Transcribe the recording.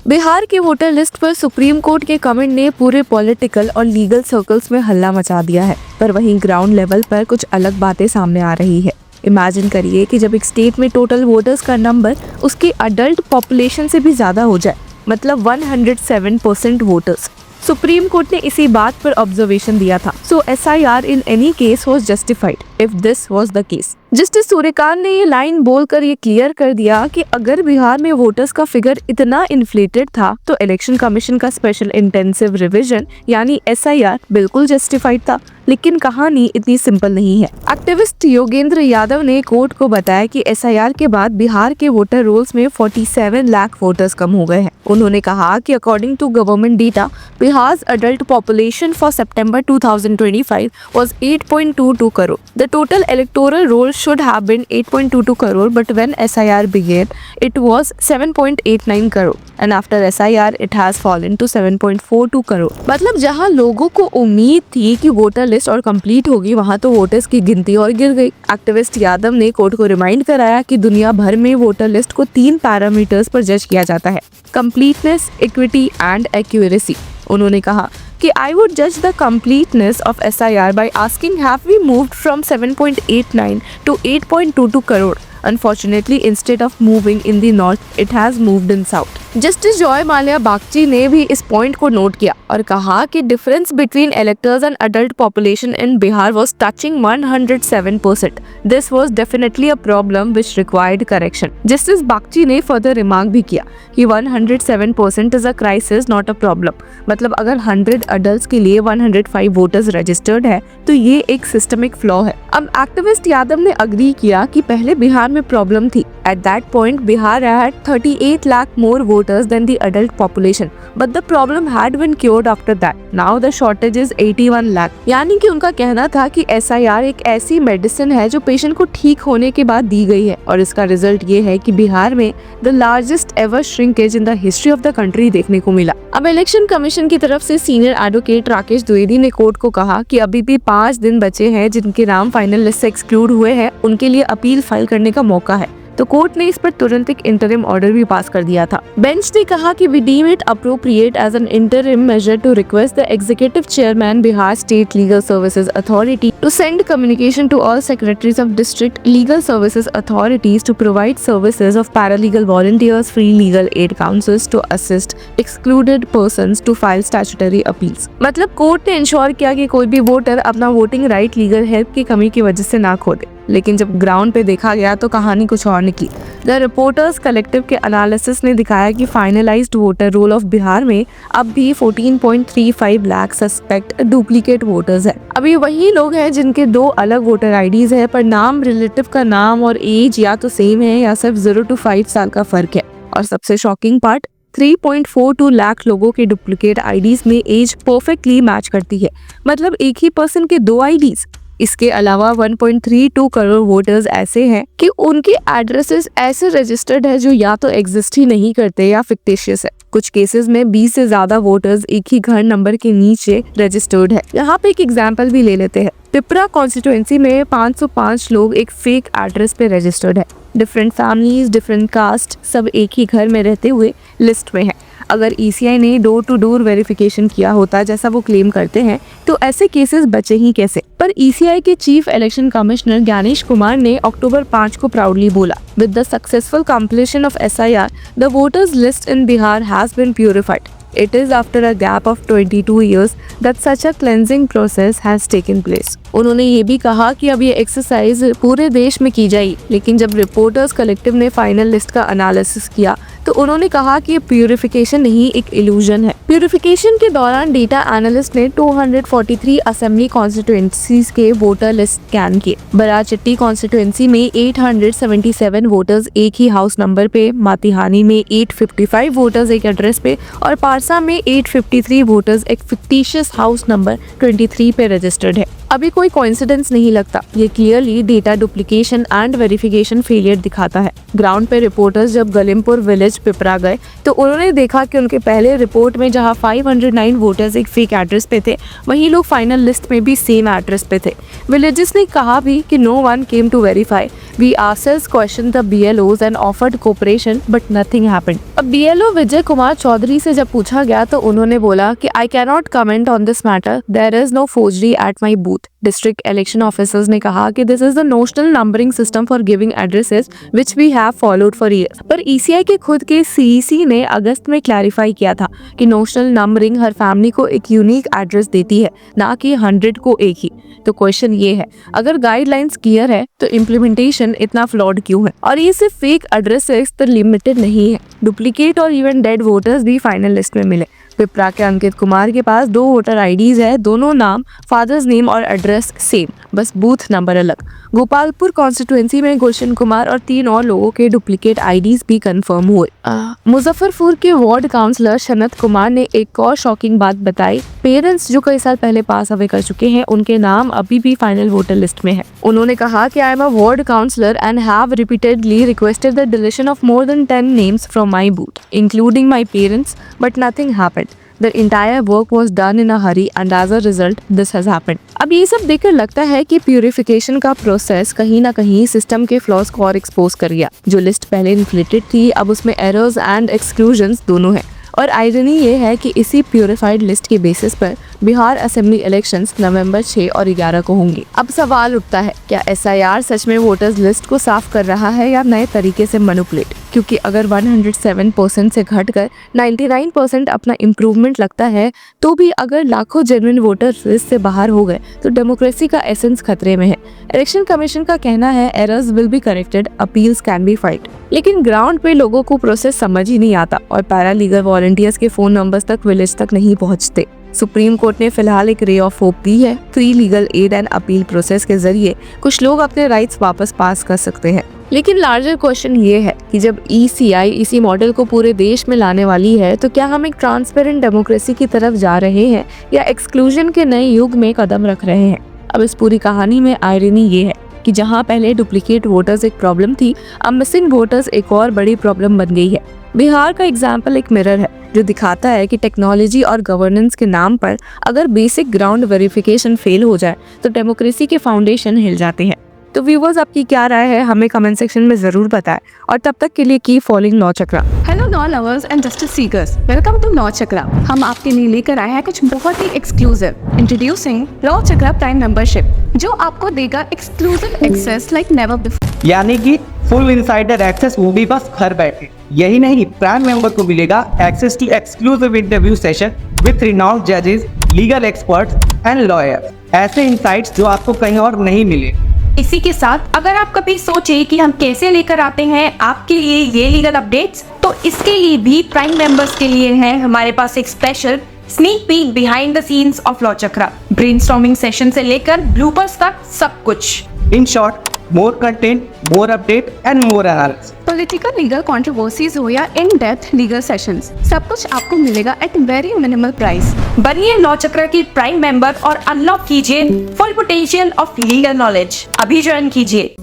बिहार के voter list पर supreme court के कमेंट ने पूरे पॉलिटिकल और लीगल सर्कल्स में हल्ला मचा दिया है। पर वहीं ग्राउंड लेवल पर कुछ अलग बातें सामने आ रही है। इमेजिन करिए कि जब एक स्टेट में टोटल वोटर्स का नंबर उसकी अडल्ट पॉपुलेशन से भी ज्यादा हो जाए, मतलब 107% वोटर्स। सुप्रीम कोर्ट ने इसी बात पर ऑब्जर्वेशन दिया था। सो SIR in any case was justified if this was the case. Justice Suryakant ने ये लाइन बोलकर ये क्लियर कर दिया कि अगर बिहार में वोटर्स का फिगर इतना इन्फ्लेटेड था तो इलेक्शन कमीशन का स्पेशल इंटेंसिव रिवीजन यानी SIR बिल्कुल जस्टिफाइड था। लेकिन कहानी इतनी सिंपल नहीं है। एक्टिविस्ट योगेंद्र यादव ने कोर्ट को बताया कि SIR के बाद बिहार के वोटर रोल्स में 47 लाख वोटर्स कम हो गए हैं। उन्होंने कहा कि according to government data, Bihar adult population for September 2025 was 8.22 crore. The total electoral roll should have been 8.22 crore, but when SIR began, it was 7.89 crore, and after SIR, it has fallen to 7.42 crore. मतलब जहां लोगों को उम्मीद थी कि voter list और complete होगी, वहां तो वोटर्स की गिनती और गिर गई। एक्टिविस्ट यादव ने कोर्ट को रिमाइंड कराया कि दुनिया भर में वोटर लिस्ट को 3 पैरामीटर्स पर जज किया जाता है: कंप्लीटनेस, इक्विटी एंड एक्यूरेसी। उन्होंने कहा कि I would judge the completeness of SIR by asking have we moved from 7.89 to 8.22 crore. Unfortunately, instead of moving in the north, it has moved in south. Justice Joy Mallya Bagchi ने भी इस point को note किया और कहा कि difference between electors and adult population in Bihar was touching 107%. This was definitely a problem which required correction. Justice Bagchi ने further remark भी किया कि 107% is a crisis, not a problem. मतलब अगर 100 अडल्ट्स के लिए 105 वोटर्स रजिस्टर्ड है तो ये एक सिस्टमिक फ्लॉ है। अब एक्टिविस्ट यादव ने अग्री किया कि पहले बिहार में प्रॉब्लम थी। At that point Bihar had 38 lakh more voters than the adult population, but the problem had been cured after that. Now the shortage is 81 lakh. यानी कि उनका कहना था कि SIR एक ऐसी मेडिसिन है जो पेशेंट को ठीक होने के बाद दी गई है, और इसका रिजल्ट ये है कि बिहार में the largest ever shrinkage in the history of the country देखने को मिला। अब इलेक्शन कमीशन की तरफ से सीनियर एडवोकेट राकेश द्विवेदी ने कोर्ट को कहा कि अभी भी 5 दिन बचे हैं जिनके नाम फाइनल लिस्ट से एक्सक्लूड हुए हैं, उनके लिए अपील फाइल करने का मौका है। तो कोर्ट ने इस पर तुरंत एक इंटरिम ऑर्डर भी पास कर दिया था। बेंच ने कहा कि we deem it appropriate as an interim measure to request the executive chairman Bihar state legal services authority to send communication to all secretaries of district legal services authorities to provide services of paralegal volunteers, free legal aid counsels to assist excluded persons to file statutory appeals. मतलब court ने ensure किया कि कोई भी voter अपना voting right legal help की कमी की वजह से ना खो दे। लेकिन जब ग्राउंड पे देखा गया तो कहानी कुछ और निकली। द रिपोर्टर्स कलेक्टिव के एनालिसिस ने दिखाया कि finalised voter roll of Bihar में अब भी 14.35 लाख सस्पेक्ट डुप्लीकेट वोटर्स हैं। अब ये वही लोग हैं जिनके 2 अलग वोटर आईडीज है, पर नाम, रिलेटिव का नाम और एज या तो सेम है या सिर्फ 0 to 5 साल का फर्क है। और सबसे शॉकिंग पार्ट, 3.42 लाख लोगों के डुप्लीकेट आईडीज में एज परफेक्टली मैच करती है। मतलब एक ही पर्सन के 2 आईडीज। इसके अलावा 1.32 करोड़ वोटर्स ऐसे हैं कि उनके एड्रेसेस ऐसे रजिस्टर्ड है जो या तो एग्जिस्ट ही नहीं करते या फिक्टिशियस है। कुछ केसेस में 20 से ज्यादा वोटर्स एक ही घर नंबर के नीचे रजिस्टर्ड है। यहाँ पे एक एग्जांपल भी ले लेते हैं। पिपरा कॉन्स्टिट्यूएंसी में 505 लोग एक फेक एड्रेस पे रजिस्टर्ड है। डिफरेंट फैमिलीज, डिफरेंट कास्ट, सब एक ही घर में रहते हुए लिस्ट में है। अगर ECI ने डोर टू डोर वेरिफिकेशन किया होता जैसा वो क्लेम करते हैं तो ऐसे केसेस बचे ही कैसे। पर ECI के chief election commissioner Gyanesh Kumar ने अक्टूबर 5 को प्राउडली बोला, with the successful completion of SIR, the voters list in Bihar has been purified. It is after a gap of 22 years that such a cleansing process has taken place. उन्होंने ये भी कहा कि अब ये एक्सरसाइज पूरे देश में की जाएगी। लेकिन जब रिपोर्टर्स कलेक्टिव ने फाइनल लिस्ट का एनालिसिस किया तो उन्होंने कहा कि ये प्यूरिफिकेशन नहीं, एक इल्यूजन है। प्यूरिफिकेशन के दौरान डेटा एनालिस्ट ने 243 असेंबली कॉन्स्टिट्यूएंसीज के वोटर लिस्ट स्कैन किए। बराचट्टी कॉन्स्टिट्यूएंसी में 877 वोटर्स एक ही हाउस नंबर पे, मातिहानी में 855 वोटर्स एक एड्रेस पे और पारसा में 853 वोटर्स एक फिक्टिशियस हाउस नंबर 23 पे रजिस्टर्ड है। अभी कोई कोइंसिडेंस नहीं लगता, ये clearly data duplication and verification failure दिखाता है। ग्राउंड पे रिपोर्टर्स जब गलिमपुर विलेज पिपरा गए तो उन्होंने देखा कि उनके पहले रिपोर्ट में जहां 509 वोटर्स एक फेक एड्रेस पे थे, वहीं लोग फाइनल लिस्ट में भी सेम एड्रेस पे थे। विलेजेस ने कहा भी कि no one came to verify, we ourselves question the BLOs and offered cooperation but nothing happened. अब BLO विजय कुमार चौधरी से जब पूछा गया तो उन्होंने बोला कि I can not comment on this matter, there is no forgery at my booth. District election officers ने कहा कि this is the notional numbering system for giving addresses which we have followed for years. पर ECI के खुद के CEC ने अगस्त में clarify किया था कि नोशनल नंबरिंग हर फैमिली को एक यूनिक एड्रेस देती है, ना कि 100 को एक ही। तो क्वेश्चन ये है, अगर गाइडलाइंस क्लियर है तो इम्प्लीमेंटेशन इतना फ्लॉड क्यों है? और ये सिर्फ फेक एड्रेसेस तो लिमिटेड नहीं है, डुप्लीकेट और इवन डेड वोटर्स भी फाइनल लिस्ट में मिले। पिपरा के अंकित कुमार के पास 2 वोटर IDs है, दोनों नाम, फादर्स नेम और एड्रेस सेम, बस बूथ नंबर अलग। गोपालपुर कॉन्स्टिट्यूएंसी में गुलशन कुमार और 3 और लोगों के डुप्लीकेट IDs भी कंफर्म हुए। मुजफ्फरपुर के वार्ड काउंसलर शनत कुमार ने एक और शॉकिंग बात बताई। पेरेंट्स जो कई साल पहले पास अवे कर चुके हैं, उनके नाम अभी भी फाइनल वोटर लिस्ट में है। उन्होंने कहा कि I am a ward councillor and have repeatedly requested the deletion of more than 10 names from my booth including my parents, but nothing happened. The entire work was done in a hurry and as a result this has happened। अब ये सब देखकर लगता है कि purification का process कहीं ना कहीं सिस्टम के फ्लॉज को और एक्सपोज कर गया। जो लिस्ट पहले इन्फ्लेटेड थी, अब उसमें एरर्स एंड एक्सक्लूजन्स दोनों हैं। और आयरनी ये है कि इसी प्यूरिफाइड लिस्ट के बेसिस पर बिहार असेंबली इलेक्शंस नवंबर 6 और 11 को होंगे। अब सवाल उठता है, क्या SIR सच में वोटर्स लिस्ट को साफ कर रहा है या नए तरीके से मैनिपुलेट? क्योंकि अगर 107% से घटकर 99% अपना इम्प्रूवमेंट लगता है, तो भी अगर लाखों जेन्युइन वोटर्स लिस्ट से बाहर हो गए तो डेमोक्रेसी का एसेंस खतरे में है। इलेक्शन कमीशन का कहना है errors will be corrected, appeals can be fight. लेकिन ग्राउंड पे लोगों को प्रोसेस समझ ही नहीं आता और पैरालीगल वॉलंटियर्स के फोन नंबर्स तक विलेज तक नहीं पहुंचते। सुप्रीम कोर्ट ने फिलहाल एक रे ऑफ होप दी है। Free legal add and appeal process के जरिए कुछ लोग अपने राइट्स वापस पास कर सकते हैं। लेकिन लार्जर क्वेश्चन ये है कि जब ECI इसी मॉडल को पूरे देश में लाने वाली है, तो क्या हम एक ट्रांसपेरेंट डेमोक्रेसी की तरफ जा रहे हैं या एक्सक्लूजन के नए युग में कदम रख रहे हैं? अब इस पूरी कहानी में आयरनी ये है कि जहां पहले डुप्लीकेट वोटर्स एक प्रॉब्लम थी, अब मिसिंग वोटर्स एक और बड़ी प्रॉब्लम बन गई है। बिहार का एग्जाम्पल एक मिरर है जो दिखाता है कि टेक्नोलॉजी और गवर्नेंस के नाम पर अगर बेसिक ग्राउंड वेरिफिकेशन फेल हो जाए तो डेमोक्रेसी के फाउंडेशन हिल जाते हैं। तो व्यूअर्स, आपकी क्या राय है हमें कमेंट सेक्शन में जरूर बताएं और तब तक के लिए keep following Law Chakra. Hello law lovers and justice seekers, welcome to Law Chakra. हम आपके लिए लेकर आए हैं कुछ बहुत ही exclusive. Introducing Law Chakra prime membership, जो आपको देगा exclusive access like never before. यानी कि फुल इनसाइडर एक्सेस, वो भी बस घर बैठे। यही नहीं, प्राइम मेंबर को मिलेगा access to exclusive interview session with renowned जजेस, लीगल एक्सपर्ट्स एंड लॉयर्स। ऐसे इनसाइट्स जो आपको कहीं और नहीं मिले। इसी के साथ अगर आप कभी सोचे कि हम कैसे लेकर आते हैं आपके लिए ये लीगल अपडेट्स, तो इसके लिए भी प्राइम मेंबर्स के लिए है हमारे पास एक special sneak peek behind the scenes of law chakra. Brainstorming session से लेकर ब्लूपर्स तक सब कुछ। In short, more content, more update and more analysis. Political legal controversies हो या इन डेप्थ लीगल सेशंस, सब कुछ आपको मिलेगा एट वेरी मिनिमल प्राइस। बनिए लॉ चक्र की प्राइम मेंबर और अनलॉक कीजिए full potential of legal knowledge. अभी ज्वाइन कीजिए।